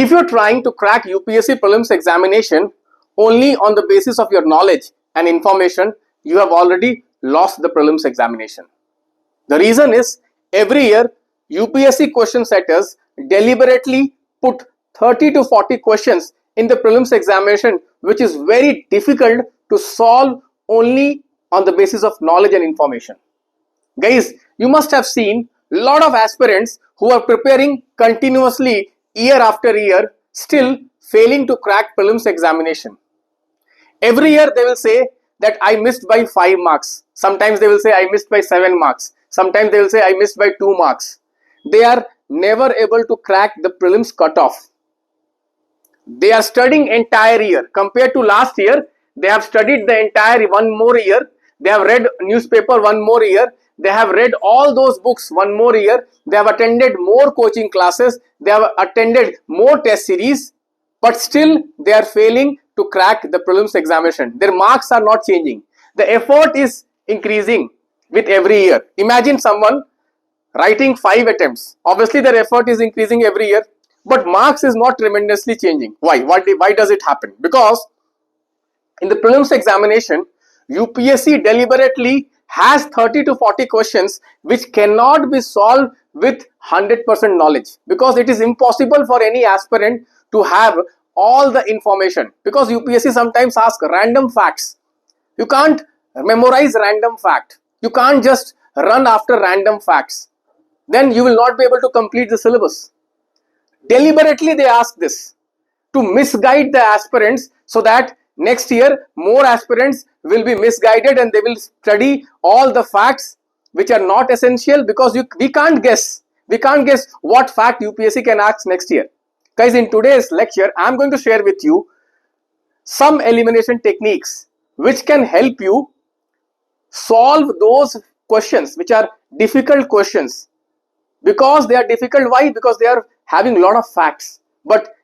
If you're trying to crack UPSC Prelims examination only on the basis of your knowledge and information, you have already lost the Prelims examination. The reason is, every year UPSC question setters deliberately put 30 to 40 questions in the Prelims examination, which is very difficult to solve only on the basis of knowledge and information. Guys, you must have seen a lot of aspirants who are preparing continuously year after year, still failing to crack Prelims examination. Every year they will say that I missed by 5 marks. Sometimes they will say I missed by 7 marks. Sometimes they will say I missed by 2 marks. They are never able to crack the Prelims cutoff. They are studying entire year. Compared to last year, they have studied the entire one more year. They have read newspaper one more year. They have read all those books one more year. They have attended more coaching classes. They have attended more test series. But still they are failing to crack the Prelims examination. Their marks are not changing. The effort is increasing with every year. Imagine someone writing 5 attempts. Obviously their effort is increasing every year, but marks is not tremendously changing. Why? Why does it happen? Because in the Prelims examination, UPSC deliberately has 30 to 40 questions which cannot be solved with 100% knowledge, because it is impossible for any aspirant to have all the information, because UPSC sometimes asks random facts. You can't memorize random fact. You can't just run after random facts. Then you will not be able to complete the syllabus. Deliberately they ask this to misguide the aspirants, so that next year more aspirants will be misguided and they will study all the facts which are not essential, because we can't guess. We can't guess what fact UPSC can ask next year. Guys, in today's lecture, I am going to share with you some elimination techniques which can help you solve those questions which are difficult questions. Because they are difficult, why? Because they are having a lot of facts. But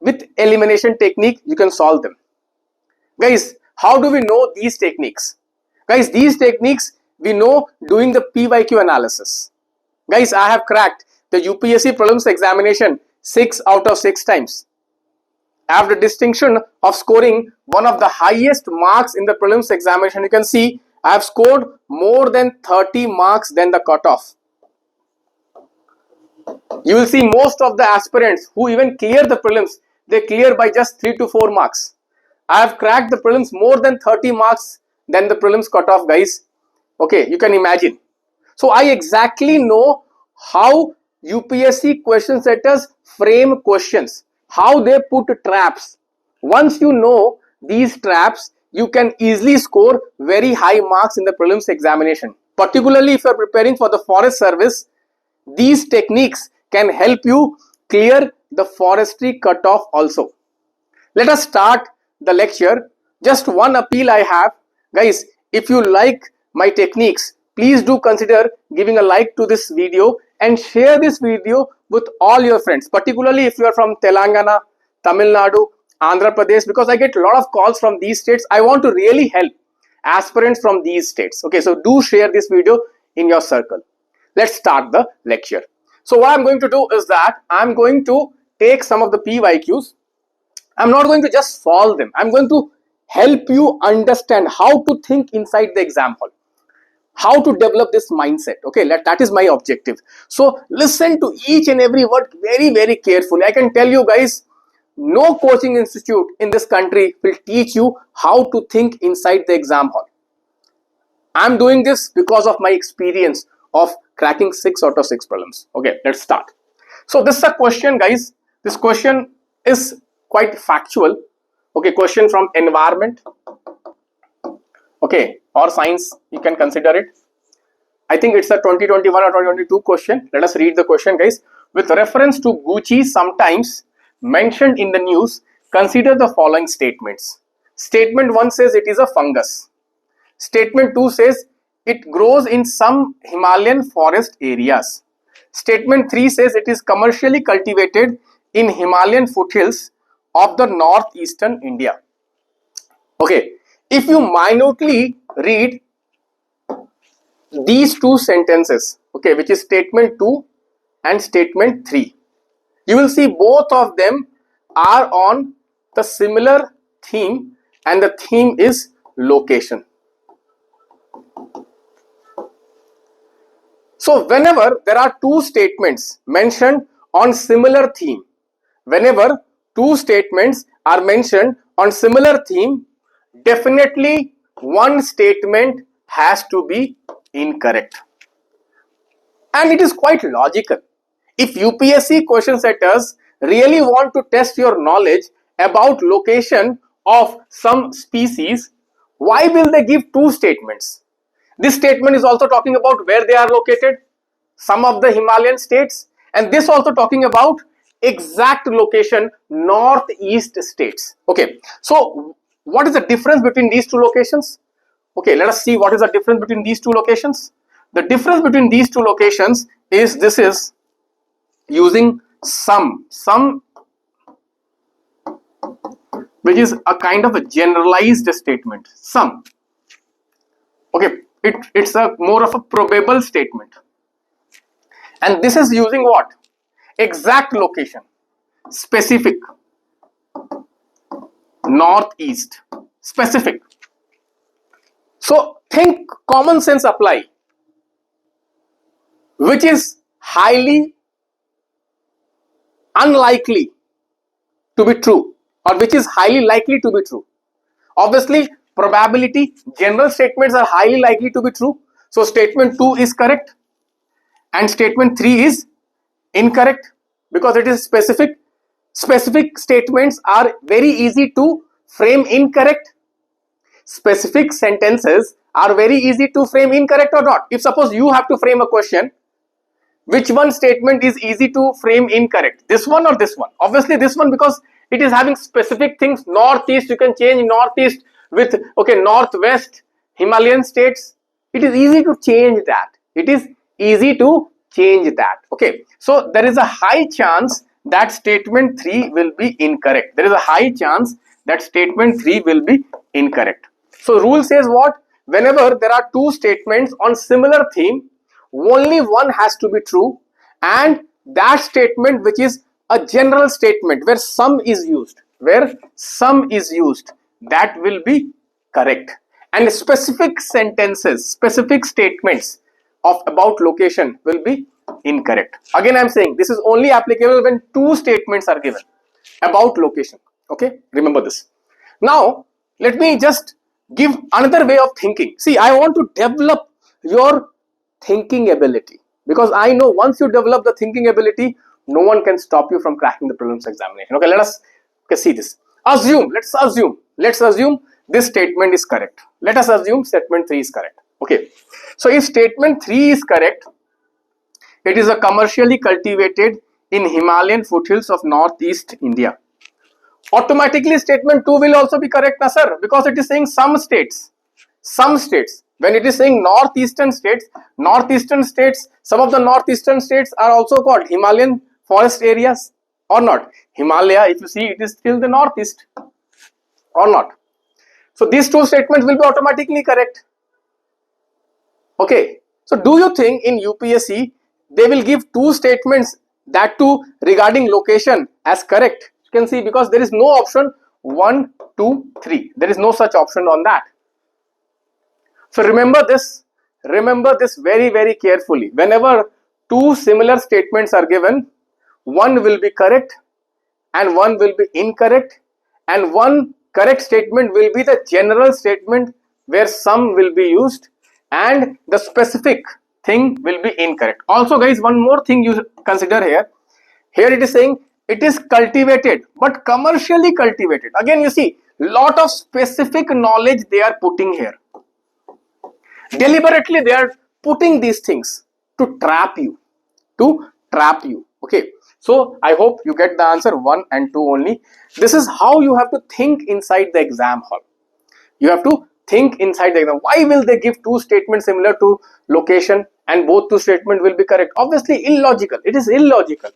with elimination technique, you can solve them. Guys, how do we know these techniques? Guys, these techniques we know doing the PYQ analysis. Guys, I have cracked the UPSC Prelims examination 6 out of 6 times. I have the distinction of scoring one of the highest marks in the Prelims examination. You can see I have scored more than 30 marks than the cutoff. You will see most of the aspirants who even clear the Prelims, they clear by just 3 to 4 marks. I have cracked the Prelims more than 30 marks than the Prelims cutoff, guys. Okay, you can imagine. So I exactly know how UPSC question setters frame questions, how they put traps. Once you know these traps, you can easily score very high marks in the Prelims examination. Particularly if you are preparing for the Forest Service, these techniques can help you clear the forestry cutoff also. Let us start the lecture. Just one appeal I have. Guys, if you like my techniques, please do consider giving a like to this video and share this video with all your friends, particularly if you are from Telangana, Tamil Nadu, Andhra Pradesh, because I get a lot of calls from these states. I want to really help aspirants from these states. Okay, so do share this video in your circle. Let's start the lecture. So what I'm going to do is that I'm going to take some of the PYQs. I'm not going to just solve them. I'm going to help you understand how to think inside the exam hall, how to develop this mindset. Okay, that is my objective. So listen to each and every word very, very carefully. I can tell you guys, no coaching institute in this country will teach you how to think inside the exam hall. I'm doing this because of my experience of cracking 6 out of 6 prelims. Okay, let's start. So this is a question, guys. This question is quite factual. Okay, question from environment. Okay, or science, you can consider it. I think it's a 2021 or 2022 question. Let us read the question, guys. With reference to Gucci sometimes mentioned in the news, consider the following statements. Statement 1 says it is a fungus. Statement 2 says it grows in some Himalayan forest areas. Statement 3 says it is commercially cultivated in Himalayan foothills of the northeastern India. Okay, if you minutely read these two sentences, okay, which is statement 2 and statement 3, you will see both of them are on the similar theme, and the theme is location. So whenever there are two statements mentioned on similar theme, whenever two statements are mentioned on similar theme, definitely one statement has to be incorrect. And it is quite logical. If UPSC question setters really want to test your knowledge about location of some species, why will they give two statements? This statement is also talking about where they are located, some of the Himalayan states, and this also talking about exact location, northeast states. Okay, so what is the difference between these two locations? Okay, let us see what is the difference between these two locations. The difference between these two locations is this is using some which is a kind of a generalized statement, some. Okay, it's a more of a probable statement, and this is using what? Exact location, specific, northeast, specific. So think common sense apply, which is highly unlikely to be true, or which is highly likely to be true. Obviously, probability, general statements are highly likely to be true. So statement 2 is correct and statement 3 is incorrect because it is specific. Specific statements are very easy to frame incorrect. Specific sentences are very easy to frame incorrect or not. If suppose you have to frame a question, which one statement is easy to frame incorrect? This one or this one? Obviously this one, because it is having specific things. Northeast, you can change northeast with, okay, northwest, Himalayan states. It is easy to change that. It is easy to change that. Okay, so there is a high chance that statement 3 will be incorrect. There is a high chance that statement 3 will be incorrect. So rule says what? Whenever there are two statements on similar theme, only one has to be true, and that statement which is a general statement where some is used, that will be correct, and specific sentences, specific statements of about location will be incorrect. Again I am saying this is only applicable when two statements are given about location. Okay, remember this. Now let me just give another way of thinking. See, I want to develop your thinking ability, because I know once you develop the thinking ability, no one can stop you from cracking the prelims examination. Okay, let us see this. Let's assume this statement is correct. Let us assume statement 3 is correct. Okay, so if statement 3 is correct, it is a commercially cultivated in Himalayan foothills of northeast India. Automatically statement 2 will also be correct, na sir, because it is saying some states. When it is saying northeastern states, some of the northeastern states are also called Himalayan forest areas or not. Himalaya, if you see, it is still the northeast or not. So these two statements will be automatically correct. Okay, so do you think in UPSC they will give two statements, that too regarding location, as correct? You can see, because there is no option 1, 2, 3. There is no such option on that. So remember this very, very carefully. Whenever two similar statements are given, one will be correct and one will be incorrect, and one correct statement will be the general statement where some will be used, and the specific thing will be incorrect. Also guys, one more thing you consider here. Here it is saying it is cultivated, but commercially cultivated. Again you see, lot of specific knowledge they are putting here. Deliberately they are putting these things to trap you. Okay, so I hope you get the answer 1 and 2 only. This is how you have to think inside the exam hall. You have to think inside the exam. Why will they give two statements similar to location and both two statements will be correct? Obviously illogical. It is illogical.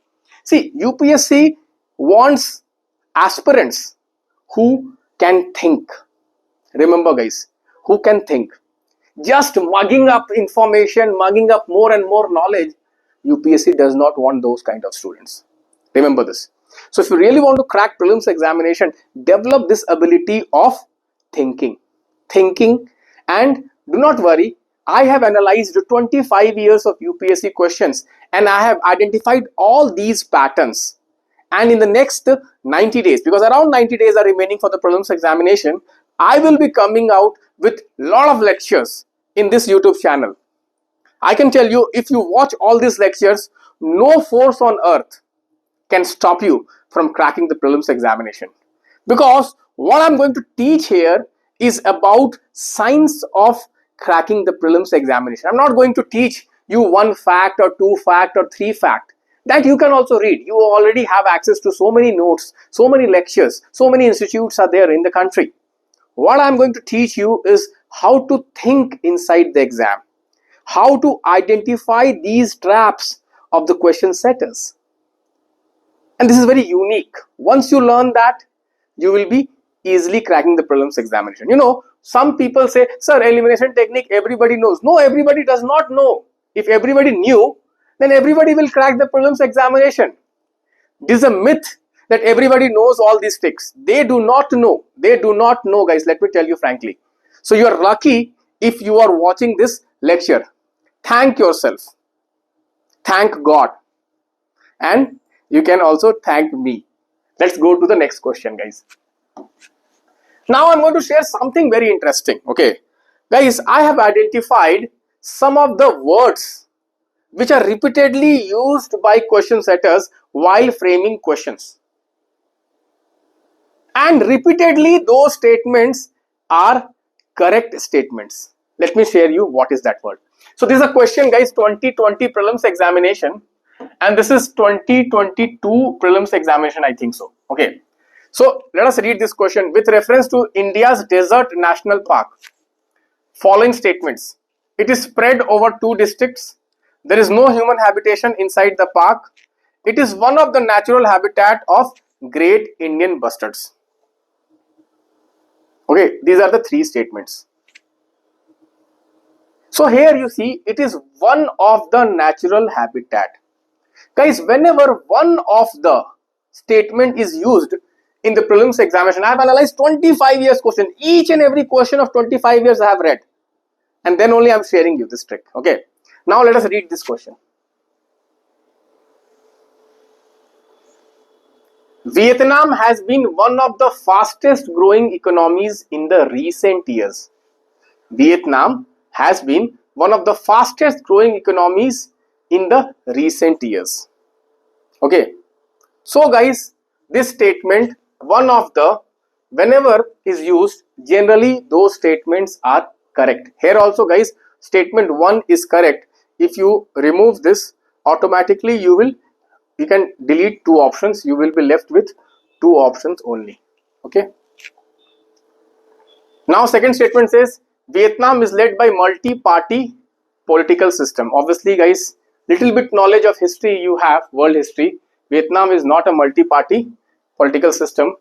See, UPSC wants aspirants who can think. Remember guys, who can think. Just mugging up information, mugging up more and more knowledge, UPSC does not want those kind of students. Remember this. So if you really want to crack prelims examination, develop this ability of thinking. And do not worry, I have analyzed 25 years of UPSC questions and I have identified all these patterns. And in the next 90 days, because around 90 days are remaining for the prelims examination, I will be coming out with a lot of lectures in this YouTube channel. I can tell you, if you watch all these lectures, no force on earth can stop you from cracking the prelims examination. Because what I'm going to teach here is about science of cracking the prelims examination. I'm not going to teach you one fact or two fact or three fact. That you can also read. You already have access to so many notes, so many lectures, so many institutes are there in the country. What I'm going to teach you is how to think inside the exam, how to identify these traps of the question setters. And this is very unique. Once you learn that, you will be easily cracking the prelims examination. You know, some people say, sir, elimination technique everybody knows. No, everybody does not know. If everybody knew, then everybody will crack the prelims examination. This is a myth that everybody knows all these tricks. They do not know. They do not know, guys. Let me tell you frankly. So you are lucky if you are watching this lecture. Thank yourself. Thank God. And you can also thank me. Let's go to the next question, guys. Now I'm going to share something very interesting. Okay, guys, I have identified some of the words which are repeatedly used by question setters while framing questions. And repeatedly those statements are correct statements. Let me share you what is that word. So this is a question, guys, 2020 prelims examination, and this is 2022 prelims examination, I think so. Okay, so let us read this question. With reference to India's desert national park, following statements: it is spread over 2 districts. There is no human habitation inside the park. It is one of the natural habitat of great Indian bustards. Okay, these are the 3 statements. So here you see, it is one of the natural habitat. Guys, whenever one of the statement is used in the prelims examination, I have analyzed 25 years question. Each and every question of 25 years I have read. And then only I am sharing you this trick. Okay. Now let us read this question. Vietnam has been one of the fastest growing economies in the recent years. Vietnam has been one of the fastest growing economies in the recent years. Okay. So guys, this statement, one of the, whenever is used, generally those statements are correct. Here also, guys, statement 1 is correct. If you remove this, automatically you can delete 2 options. You will be left with 2 options only. Okay. Now second statement says Vietnam is led by multi-party political system. Obviously, guys, little bit knowledge of history you have, world history. Vietnam is not a multi-party political system.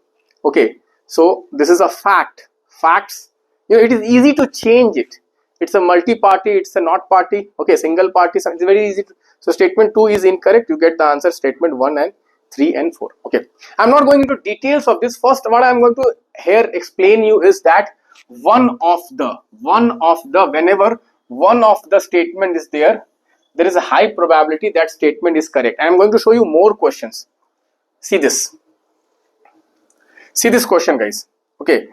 Okay, so this is a fact. Facts, you know, it is easy to change it. It's a multi-party, it's a not party. Okay, single party, so it's very easy. So statement 2 is incorrect. You get the answer statement 1 and 3 and 4. Okay, I'm not going into details of this. First, what I'm going to here explain you is that one of the whenever one of the statement is there is a high probability that statement is correct. I'm going to show you more questions. See this question, guys. Okay,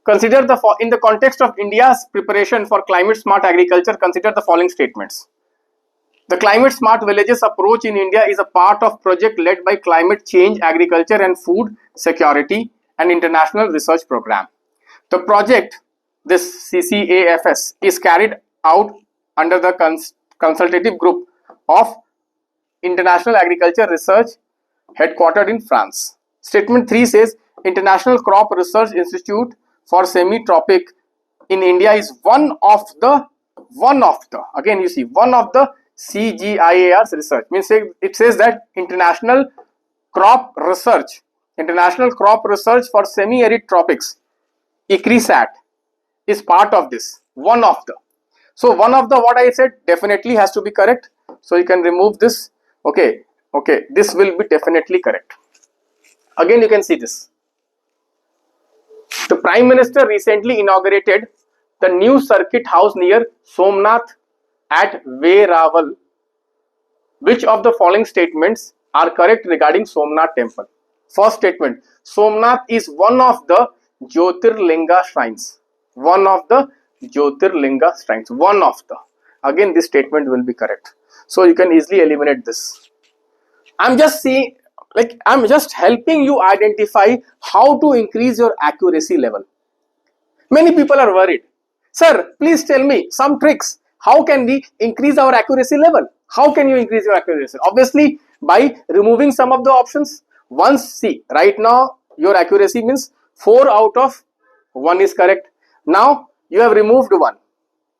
consider in the context of India's preparation for climate smart agriculture, consider the following statements. The climate smart villages approach in India is a part of project led by Climate Change, Agriculture and Food Security and International Research Program. The project, this CCAFS, is carried out under the consultative group of International Agriculture Research headquartered in France. Statement 3 says International Crop Research Institute for Semi-Tropic in India is one of the again you see one of the CGIAR's research. Means it says that International Crop Research for Semi-Arid Tropics, ICRISAT, is part of this. One of the. So one of the, what I said definitely has to be correct. So you can remove this. Okay, this will be definitely correct. Again, you can see this. The Prime Minister recently inaugurated the new circuit house near Somnath at Veeraval. Which of the following statements are correct regarding Somnath temple? First statement, Somnath is one of the Jyotirlinga shrines. One of the Jyotirlinga shrines. One of the. Again, this statement will be correct. So you can easily eliminate this. I'm just saying, I'm just helping you identify how to increase your accuracy level. Many people are worried. Sir, please tell me some tricks. How can we increase our accuracy level? How can you increase your accuracy? Obviously, by removing some of the options. Once, see, right now your accuracy means 4 out of 1 is correct. Now you have removed 1.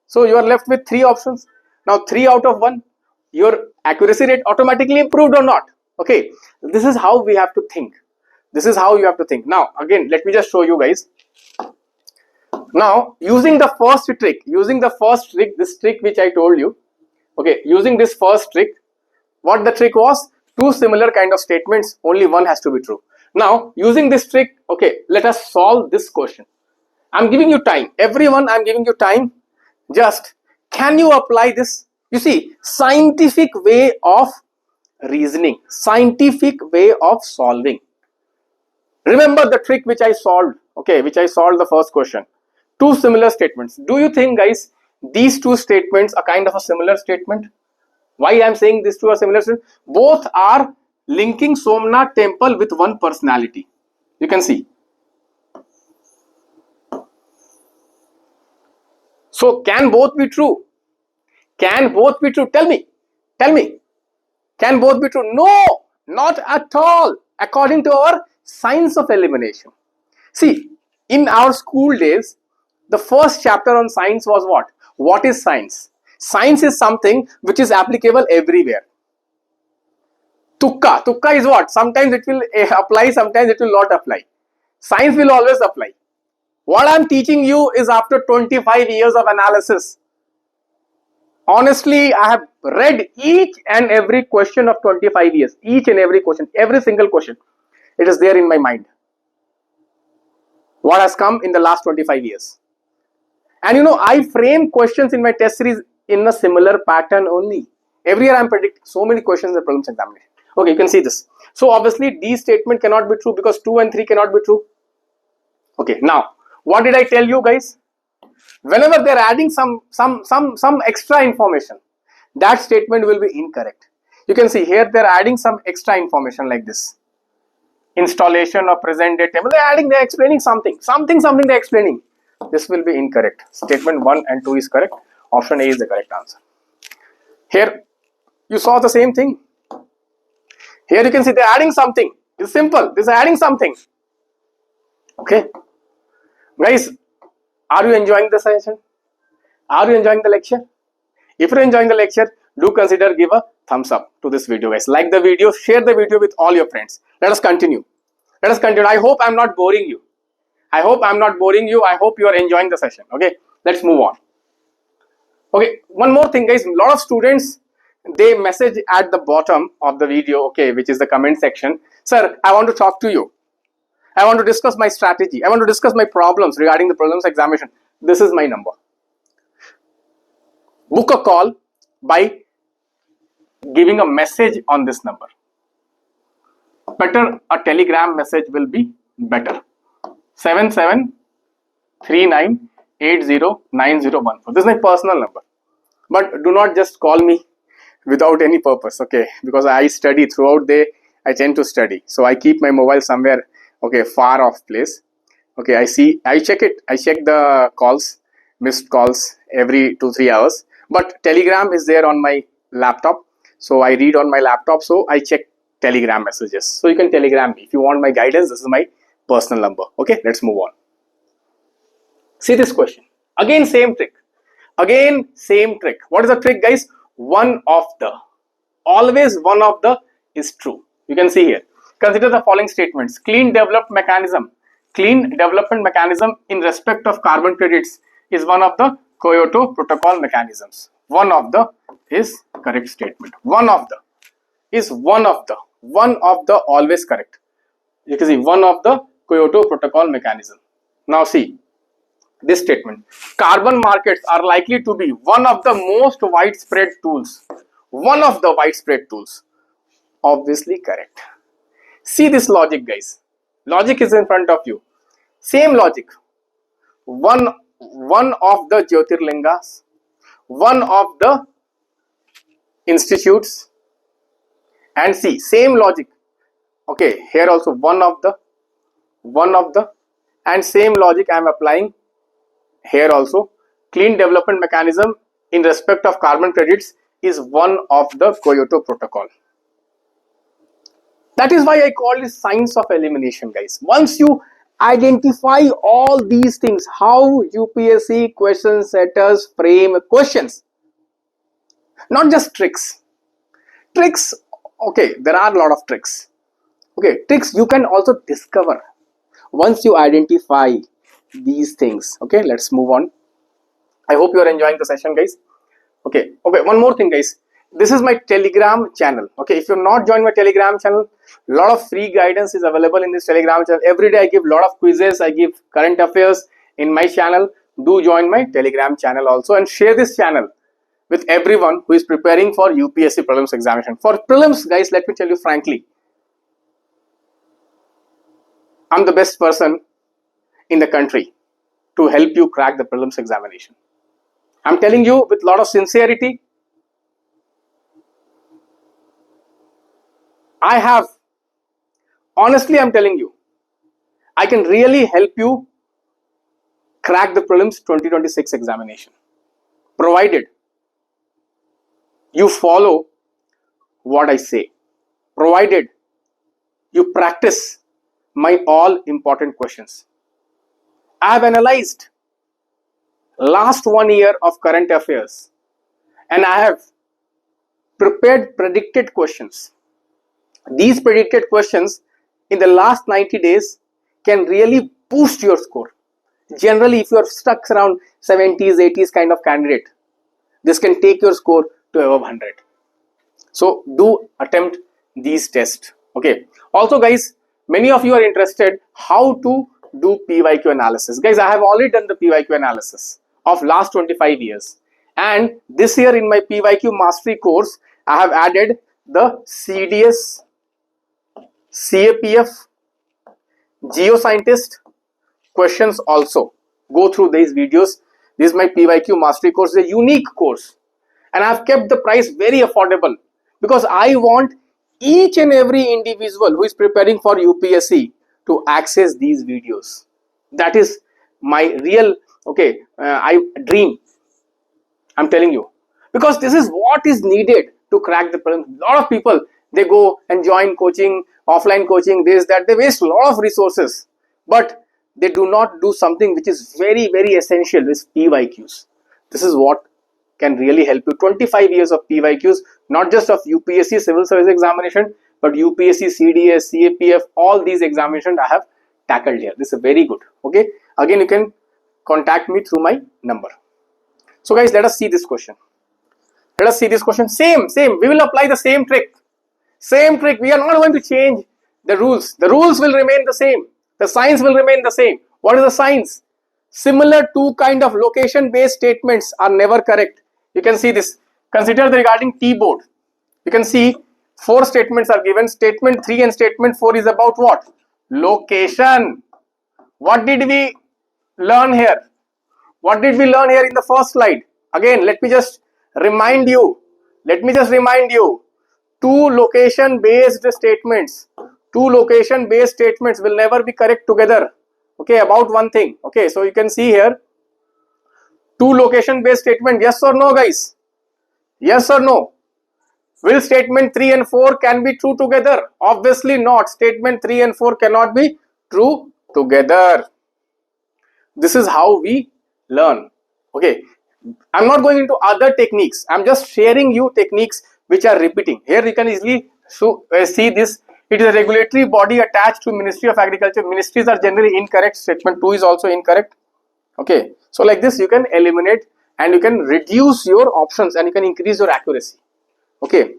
So you are left with 3 options. Now 3 out of 1. Your accuracy rate automatically improved or not? Okay, this is how we have to think. This is how you have to think. Now again, let me just show you guys. Now using the first trick, this trick which I told you. Okay, using this first trick, what the trick was? 2 similar kind of statements, only one has to be true. Now using this trick, okay, let us solve this question. I'm giving you time. Everyone, I'm giving you time. Just, can you apply this? You see, scientific way of reasoning, scientific way of solving. Remember the trick which I solved, okay, which I solved the first question. 2 similar statements. Do you think, guys, these 2 statements are kind of a similar statement? Why I'm saying these 2 are similar statements? Both are linking Somnath temple with one personality. You can see. So can both be true? Can both be true? Tell me. Can both be true? No, not at all. According to our science of elimination. See, in our school days, the first chapter on science was what? What is science? Science is something which is applicable everywhere. Tukka is what? Sometimes it will apply, sometimes it will not apply. Science will always apply. What I'm teaching you is after 25 years of analysis. Honestly, I have read each and every question of 25 years. Each and every question, every single question. It is there in my mind. What has come in the last 25 years. And you know, I frame questions in my test series in a similar pattern only. Every year I am predicting so many questions in the prelims examination. Okay, you can see this. So obviously, these statement cannot be true because 2 and 3 cannot be true. Okay, now, what did I tell you, guys? Whenever they are adding some extra information, that statement will be incorrect. You can see here they are adding some extra information like this. Installation of present day table. They're explaining something they're explaining. This will be incorrect. Statement 1 and 2 is correct. Option A is the correct answer. Here, you saw the same thing. Here you can see they're adding something. It's simple. This is adding something. Okay. Guys, are you enjoying the session? Are you enjoying the lecture? If you're enjoying the lecture, do consider give a thumbs up to this video, guys. Like the video, share the video with all your friends. Let us continue. I hope I'm not boring you. I hope you are enjoying the session. Okay, let's move on. Okay, one more thing, guys. A lot of students, they message at the bottom of the video, okay, which is the comment section. Sir, I want to talk to you. I want to discuss my strategy. I want to discuss my problems regarding the prelims examination. This is my number. Book a call by giving a message on this number. Better, a telegram message will be better. 7739809014. This is my personal number. But do not just call me without any purpose, okay? Because I study throughout the day. I tend to study. So I keep my mobile somewhere, okay, far off place. Okay, I check it. I check the calls, missed calls every 2-3 hours. But Telegram is there on my laptop. So I read on my laptop. So I check Telegram messages. So you can Telegram me. If you want my guidance, this is my personal number. Okay, let's move on. See this question. Again, same trick. What is the trick, guys? One of the. Always one of the is true. You can see here. Consider the following statements. Clean development mechanism in respect of carbon credits is one of the Kyoto Protocol mechanisms. One of the is correct statement. One of the always correct. You can see one of the Kyoto Protocol mechanism. Now see this statement. Carbon markets are likely to be one of the most widespread tools. One of the widespread tools. Obviously correct. See this logic, guys. Logic is in front of you. Same logic. One of the Jyotirlingas, one of the institutes, and see same logic. Okay, here also one of the, and same logic I am applying here also. Clean development mechanism in respect of carbon credits is one of the Kyoto Protocol. That is why I call it science of elimination, guys. Once you identify all these things, how UPSC question setters frame questions, not just tricks. Tricks, okay, there are a lot of tricks. Okay, tricks you can also discover once you identify these things. Okay, let's move on. I hope you are enjoying the session, guys. Okay, one more thing, guys. This is my Telegram channel. Okay, if you're not joined my Telegram channel, a lot of free guidance is available in this Telegram channel. Every day I give a lot of quizzes, I give current affairs in my channel. Do join my Telegram channel also and share this channel with everyone who is preparing for UPSC Prelims examination. For Prelims, guys, let me tell you frankly, I'm the best person in the country to help you crack the Prelims examination. I'm telling you with a lot of sincerity. Honestly, I'm telling you, I can really help you crack the Prelims 2026 examination, provided you follow what I say, provided you practice my all important questions. I have analyzed last 1 year of current affairs and I have prepared predicted questions. These predicted questions in the last 90 days can really boost your score. Generally, if you are stuck around 70s, 80s kind of candidate, this can take your score to above 100. So do attempt these tests. Okay. Also, guys, many of you are interested how to do PYQ analysis. Guys, I have already done the PYQ analysis of last 25 years. And this year in my PYQ mastery course, I have added the CDS, CAPF, geoscientist questions also. Go through these videos. This is my PYQ mastery course, a unique course. And I have kept the price very affordable because I want each and every individual who is preparing for UPSC to access these videos. That is my real dream. I'm telling you, because this is what is needed to crack the prelims. A lot of people, they go and join coaching, offline coaching, this, that, they waste a lot of resources, but they do not do something which is very, very essential, is PYQs. This is what can really help you. 25 years of PYQs, not just of UPSC civil service examination, but UPSC, CDS, CAPF, all these examinations I have tackled here. This is very good. Okay, again you can contact me through my number. So guys, let us see this question. Let us see this question. Same. We will apply the same trick. Same trick. We are not going to change the rules. The rules will remain the same. The signs will remain the same. What is the signs? Similar two kind of location-based statements are never correct. You can see this. Consider the regarding T-board. You can see 4 statements are given. Statement 3 and statement 4 is about what? Location. What did we learn here? What did we learn here in the first slide? Again, let me just remind you. Two location-based statements. Two location-based statements will never be correct together. Okay, about one thing. Okay, so you can see here. Two location-based statement. Yes or no, guys? Yes or no? Will statement 3 and 4 can be true together? Obviously not. Statement 3 and 4 cannot be true together. This is how we learn. Okay, I'm not going into other techniques. I'm just sharing you techniques which are repeating. Here you can easily see this. It is a regulatory body attached to Ministry of Agriculture. Ministries are generally incorrect. Statement 2 is also incorrect. Okay, so like this you can eliminate and you can reduce your options and you can increase your accuracy. Okay,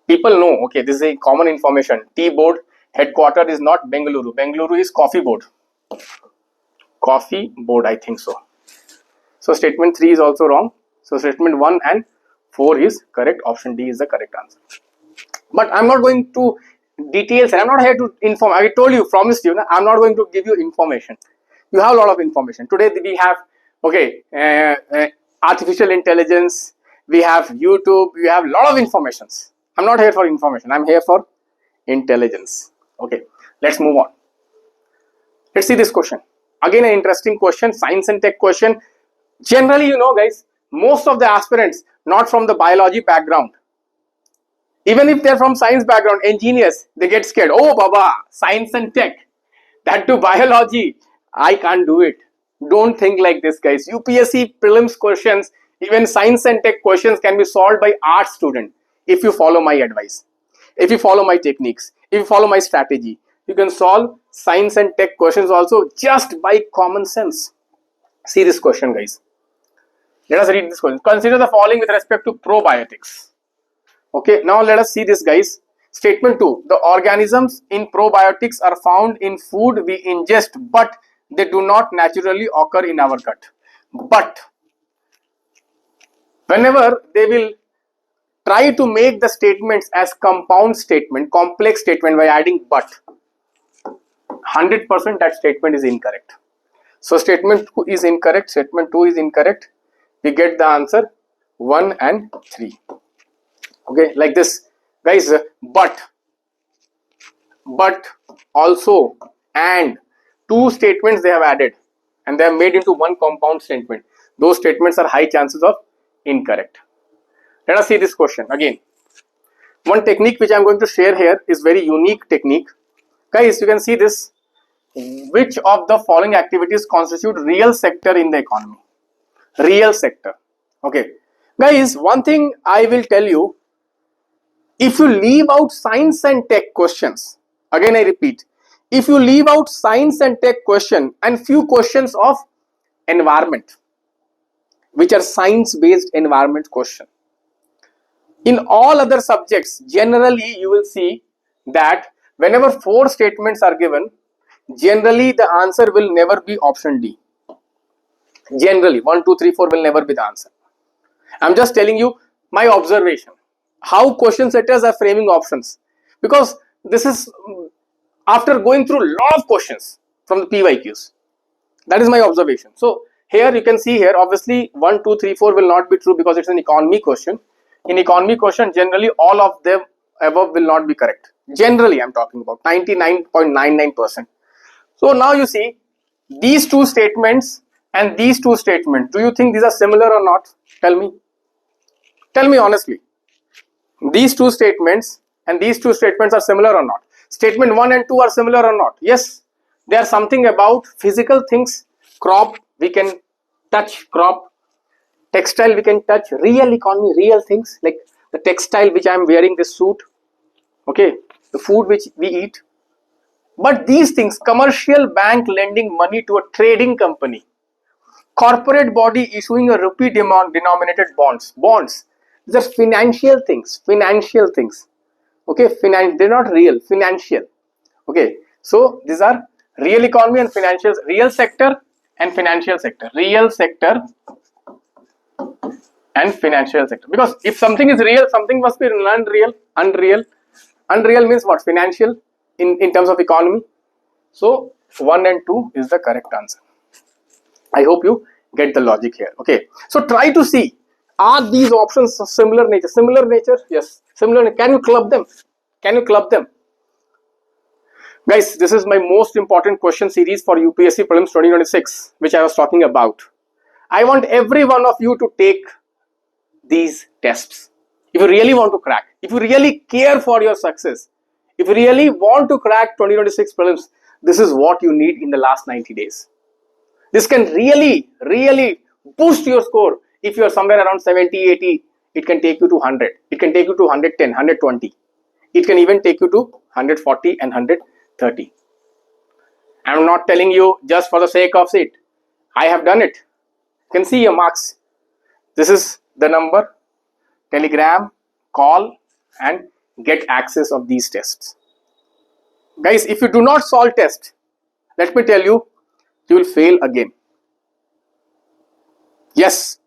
people know, okay, this is a common information. T-board Headquarter is not Bengaluru. Bengaluru is Coffee Board. Coffee Board, I think so. So statement 3 is also wrong. So statement 1 and 4 is correct. Option D is the correct answer. But I'm not going to details. I'm not here to inform. I told you, promised you. I'm not going to give you information. You have a lot of information. Today we have, okay, artificial intelligence. We have YouTube. We have a lot of informations. I'm not here for information. I'm here for intelligence. Okay, let's move on. Let's see this question. Again, an interesting question, science and tech question. Generally, you know, guys, most of the aspirants not from the biology background. Even if they're from science background, engineers, they get scared. Oh, Baba, science and tech. That too biology. I can't do it. Don't think like this, guys. UPSC prelims questions, even science and tech questions can be solved by art student if you follow my advice. If you follow my techniques, if you follow my strategy, you can solve science and tech questions also just by common sense. See this question, guys. Let us read this question. Consider the following with respect to probiotics. Okay, now let us see this, guys. Statement 2. The organisms in probiotics are found in food we ingest, but they do not naturally occur in our gut. But whenever they will try to make the statements as compound statement, complex statement by adding but, 100% that statement is incorrect. So statement 2 is incorrect, statement 2 is incorrect. We get the answer 1 and 3. Okay, like this, guys. But also and, two statements they have added and they have made into one compound statement. Those statements are high chances of incorrect. Let us see this question again. One technique which I am going to share here is very unique technique. Guys, you can see this. Which of the following activities constitute real sector in the economy? Real sector. Okay, guys, one thing I will tell you. If you leave out science and tech questions, again I repeat, if you leave out science and tech question and few questions of environment, which are science based environment question, in all other subjects, generally you will see that whenever 4 statements are given, generally the answer will never be option D. Generally 1, 2, 3, 4 will never be the answer. I'm just telling you my observation. How question setters are framing options, because this is after going through a lot of questions from the PYQs. That is my observation. So here you can see here, obviously 1, 2, 3, 4 will not be true because it's an economy question. In economy question, generally all of them above will not be correct. Generally I'm talking about 99.99%. So now you see these two statements and these two statements. Do you think these are similar or not? Tell me. Tell me honestly. These two statements and these two statements are similar or not? Statement 1 and 2 are similar or not? Yes, they are something about physical things. Crop, we can touch crop. Textile, we can touch. Real economy, real things like the textile which I am wearing, this suit. Okay, the food which we eat. But these things, commercial bank lending money to a trading company, corporate body issuing a rupee denominated bonds. These are financial things. Okay, they're not real, financial. Okay, so these are real economy and financial, real sector and financial sector. Real sector and financial sector. Because if something is real, something must be unreal. Unreal means what? Financial in terms of economy. So 1 and 2 is the correct answer. I hope you get the logic here. Okay, so try to see, are these options of similar nature? Similar nature? Yes. Similar. Can you club them? Can you club them? Guys, this is my most important question series for UPSC Prelims 2026, which I was talking about. I want every one of you to take these tests. If you really want to crack, if you really care for your success, if you really want to crack 2026 Prelims, this is what you need in the last 90 days. This can really boost your score. If you are somewhere around 70, 80, it can take you to 100. It can take you to 110, 120. It can even take you to 140 and 130. I am not telling you just for the sake of it. I have done it. You can see your marks. This is the number, Telegram, call and get access of these tests. Guys, if you do not solve test, let me tell you, you will fail again. Yes,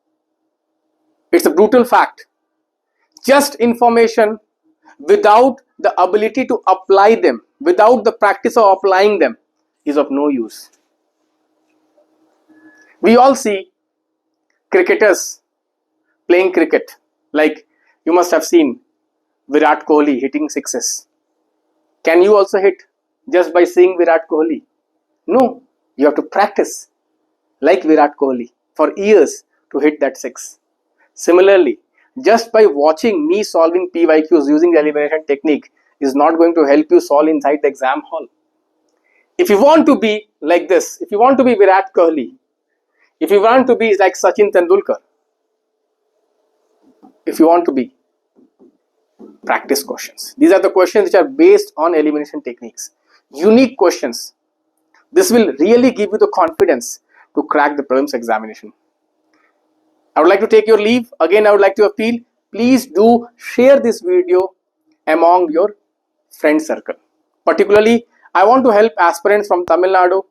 it's a brutal fact. Just information without the ability to apply them, without the practice of applying them, is of no use. We all see cricketers playing cricket. Like you must have seen Virat Kohli hitting sixes. Can you also hit just by seeing Virat Kohli? No, you have to practice like Virat Kohli for years to hit that six. Similarly, just by watching me solving PYQs using the elimination technique is not going to help you solve inside the exam hall. If you want to be like this, if you want to be Virat Kohli, if you want to be like Sachin Tendulkar, if you want to be, practice questions. These are the questions which are based on elimination techniques. Unique questions. This will really give you the confidence to crack the prelims examination. I would like to take your leave. Again, I would like to appeal, please do share this video among your friend circle. Particularly, I want to help aspirants from Tamil Nadu,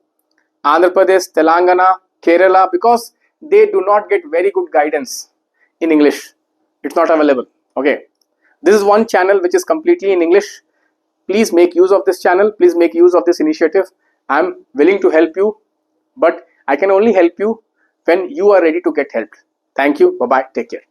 Andhra Pradesh, Telangana, Kerala, because they do not get very good guidance in English. It's not available. Okay. This is one channel which is completely in English. Please make use of this channel. Please make use of this initiative. I'm willing to help you, but I can only help you when you are ready to get helped. Thank you. Bye-bye. Take care.